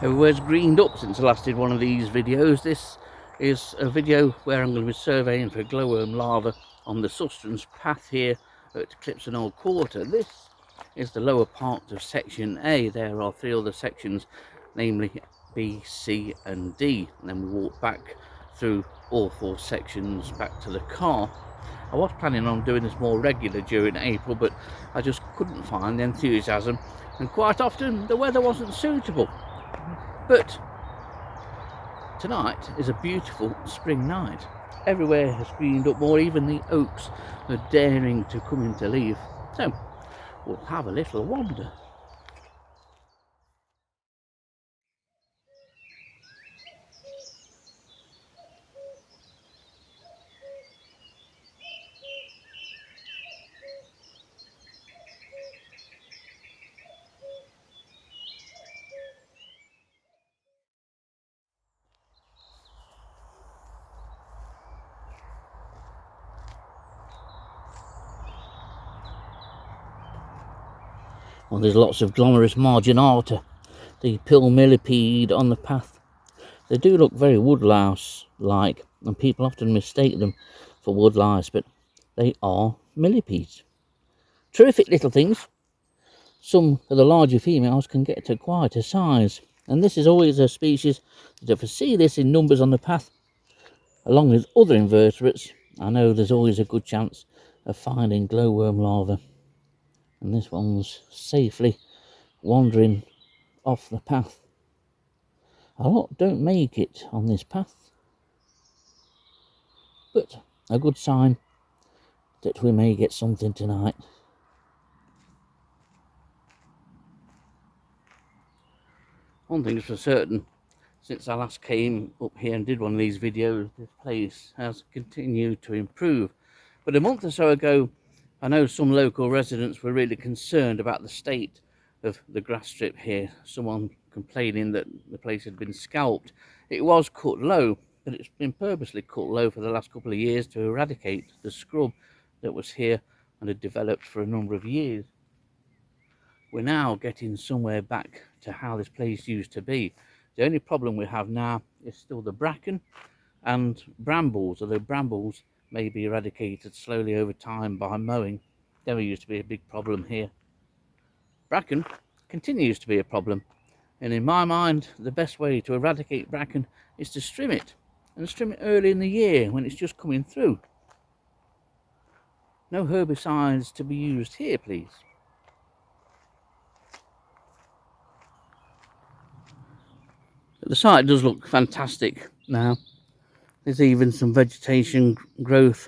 Everywhere's greened up since I last did one of these videos. This is a video where I'm going to be surveying for glowworm larvae on the sustenance path here at Clipson Old Quarter. This is the lower part of section A. There are three other sections, namely B, C and D, and then we walk back through all four sections back to the car. I was planning on doing this more regular during April, but I just couldn't find the enthusiasm, and quite often the weather wasn't suitable. But tonight is a beautiful spring night. Everywhere has greened up more, even the oaks are daring to come into leaf. So we'll have a little wander. Well, there's lots of Glomerus marginata, the pill millipede on the path. They do look very woodlouse-like, and people often mistake them for woodlice, but they are millipedes. Terrific little things. Some of the larger females can get to quite a size, and this is always a species that if I see this in numbers on the path, along with other invertebrates, I know there's always a good chance of finding glowworm larvae. And this one's safely wandering off the path. A lot don't make it on this path, but a good sign that we may get something tonight. One thing's for certain, since I last came up here and did one of these videos, this place has continued to improve. But a month or so ago, I know some local residents were really concerned about the state of the grass strip here. Someone complaining that the place had been scalped. It was cut low, but it's been purposely cut low for the last couple of years to eradicate the scrub that was here and had developed for a number of years. We're now getting somewhere back to how this place used to be. The only problem we have now is still the bracken and brambles, although brambles may be eradicated slowly over time by mowing. Never used to be a big problem here. Bracken continues to be a problem, and in my mind the best way to eradicate bracken is to trim it, and trim it early in the year when it's just coming through. No herbicides to be used here, please. The site does look fantastic now. There's even some vegetation growth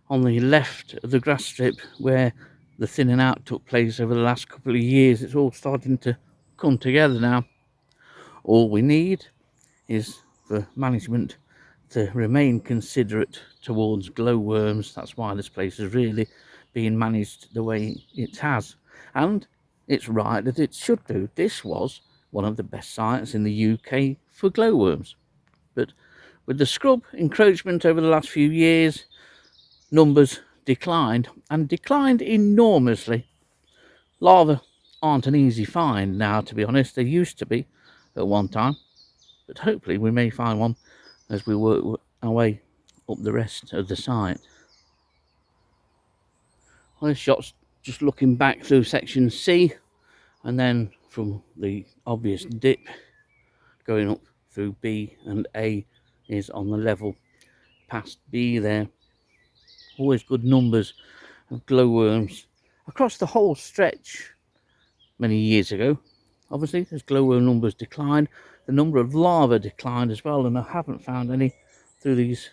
on the left of the grass strip where the thinning out took place over the last couple of years. It's all starting to come together now. All we need is for management to remain considerate towards glowworms. That's why this place is really being managed the way it has. And it's right that it should do. This was one of the best sites in the UK for glowworms. But with the scrub encroachment over the last few years, numbers declined, and declined enormously. Larvae aren't an easy find now, to be honest. They used to be at one time, but hopefully we may find one as we work our way up the rest of the site. Well, this shot's just looking back through section C, and then from the obvious dip going up through B and A is on the level past B there. Always good numbers of glowworms across the whole stretch many years ago. Obviously, as glowworm numbers declined, the number of larvae declined as well, and I haven't found any through these,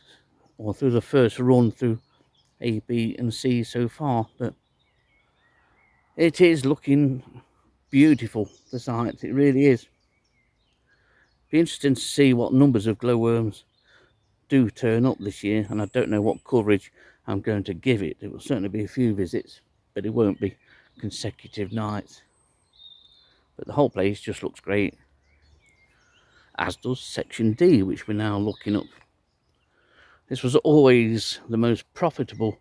or through the first run through A, B and C so far, but it is looking beautiful, the site, it really is. Be interesting to see what numbers of glowworms do turn up this year, and I don't know what coverage I'm going to give it. It will certainly be a few visits, but it won't be consecutive nights. But the whole place just looks great, as does section D, which we're now looking up. This was always the most profitable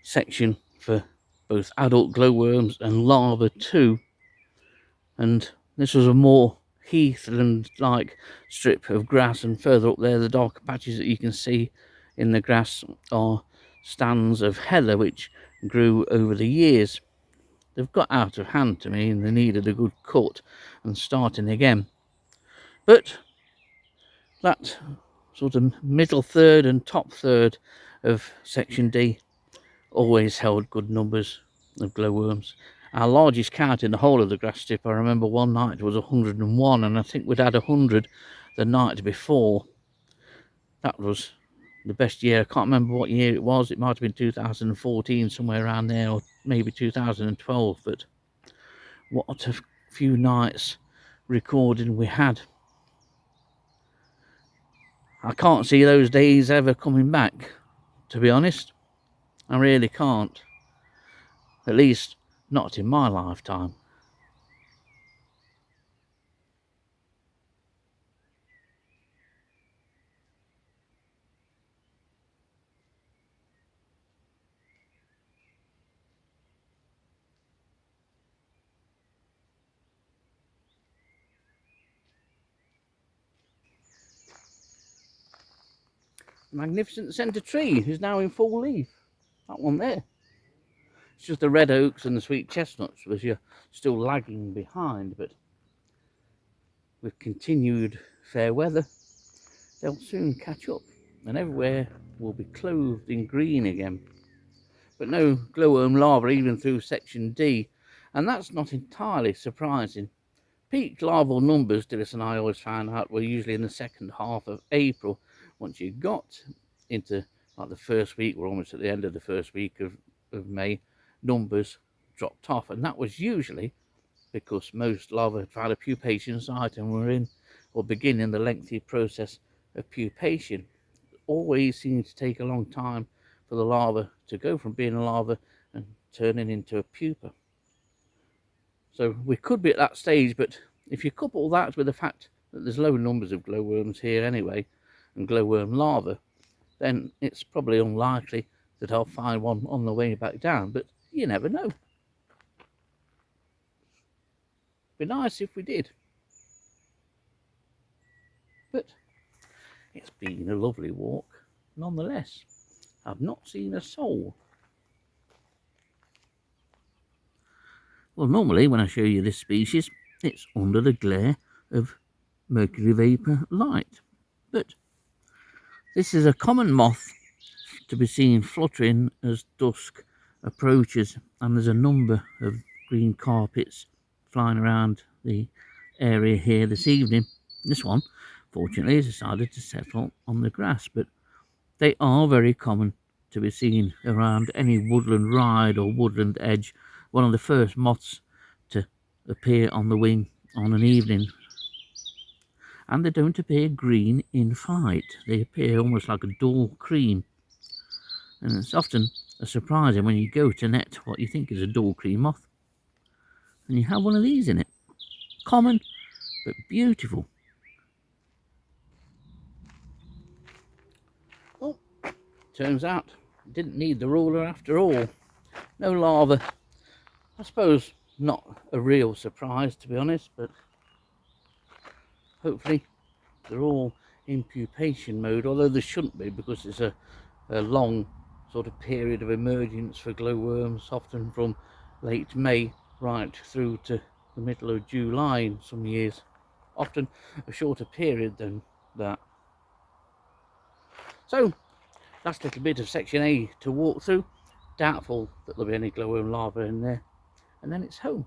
section for both adult glowworms and larvae too, and this was a more heathland like strip of grass, and further up there the darker patches that you can see in the grass are stands of heather which grew over the years. They've got out of hand to me and they needed a good cut and starting again. But that sort of middle third and top third of section D always held good numbers of glowworms. Our largest count in the whole of the grass strip, I remember one night, was 101, and I think we'd had 100 the night before. That was the best year. I can't remember what year it was. It might have been 2014, somewhere around there, or maybe 2012. But what a few nights recording we had. I can't see those days ever coming back, to be honest. I really can't. At least not in my lifetime. Magnificent centre tree is now in full leaf. That one there. It's just the red oaks and the sweet chestnuts which are still lagging behind, but with continued fair weather they'll soon catch up and everywhere will be clothed in green again. But no glowworm larvae even through section D, and that's not entirely surprising. Peak larval numbers, Dillis and I always found out, were usually in the second half of April. Once you got into like the first week, we're almost at the end of the first week of May, numbers dropped off, and that was usually because most larvae had found a pupation site and were in or beginning the lengthy process of pupation. It always seemed to take a long time for the larva to go from being a larva and turning into a pupa. So we could be at that stage, but if you couple that with the fact that there's low numbers of glowworms here anyway, and glowworm larvae, then it's probably unlikely that I'll find one on the way back down, but you never know. Be nice if we did. But it's been a lovely walk nonetheless. I've not seen a soul. Well, normally when I show you this species, it's under the glare of mercury vapour light. But this is a common moth to be seen fluttering as dusk approaches, and there's a number of green carpets flying around the area here this evening. This one, fortunately, has decided to settle on the grass, but they are very common to be seen around any woodland ride or woodland edge. One of the first moths to appear on the wing on an evening. And they don't appear green in flight. They appear almost like a dull cream. And it's often surprising when you go to net what you think is a dull cream moth, and you have one of these in it. Common, but beautiful. Well, turns out didn't need the ruler after all. No larva. I suppose not a real surprise, to be honest, but hopefully they're all in pupation mode, although there shouldn't be, because it's a long sort of period of emergence for glowworms, often from late May right through to the middle of July in some years. Often a shorter period than that. So, last little bit of section A to walk through. Doubtful that there'll be any glowworm larvae in there. And then it's home.